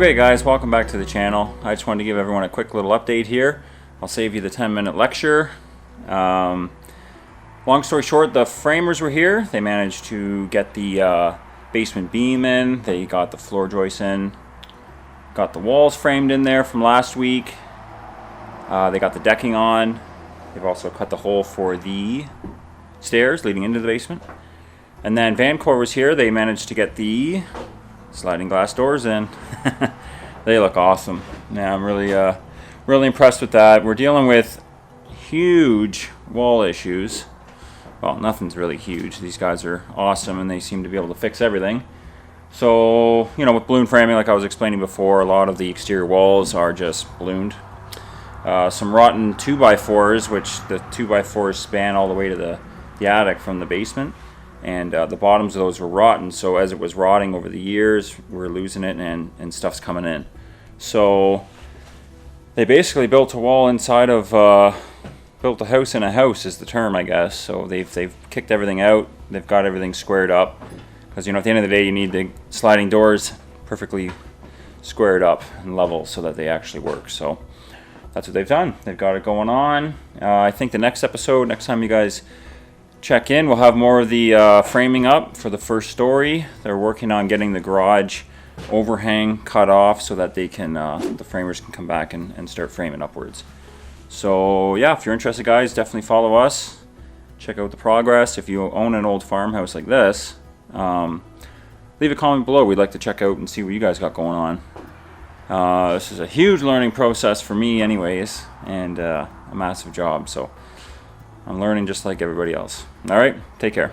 Okay guys, welcome back to the channel. I just wanted to give everyone a quick little update here. I'll save you the 10-minute lecture. Long story short, the framers were here. They managed to get the basement beam in. They got the floor joists in. Got the walls framed in there from last week. They got the decking on. They've also cut the hole for the stairs leading into the basement. And then Vancor was here. They managed to get the sliding glass doors in. They look awesome. Yeah, I'm really impressed with that. We're dealing with huge wall issues. Well, nothing's really huge. These guys are awesome and they seem to be able to fix everything. So, you know, with balloon framing, like I was explaining before, a lot of the exterior walls are just ballooned. Some rotten 2x4s, which the 2x4s span all the way to the attic from the basement. And the bottoms of those were rotten, so as it was rotting over the years, we're losing it and stuff's coming in. So they basically built a wall inside of, built a house in a house is the term, I guess. So they've kicked everything out, they've got everything squared up. Because, you know, at the end of the day, you need the sliding doors perfectly squared up and level so that they actually work. So that's what they've done. They've got it going on. I think the next episode, next time you guys check in, we'll have more of the framing up for the first story. They're working on getting the garage overhang cut off so that they can the framers can come back and start framing upwards. So yeah, if you're interested guys, definitely follow us, check out the progress. If you own an old farmhouse like this, leave a comment below. We'd like to check out and see what you guys got going on. This is a huge learning process for me anyways, and a massive job, so I'm learning just like everybody else. All right, take care.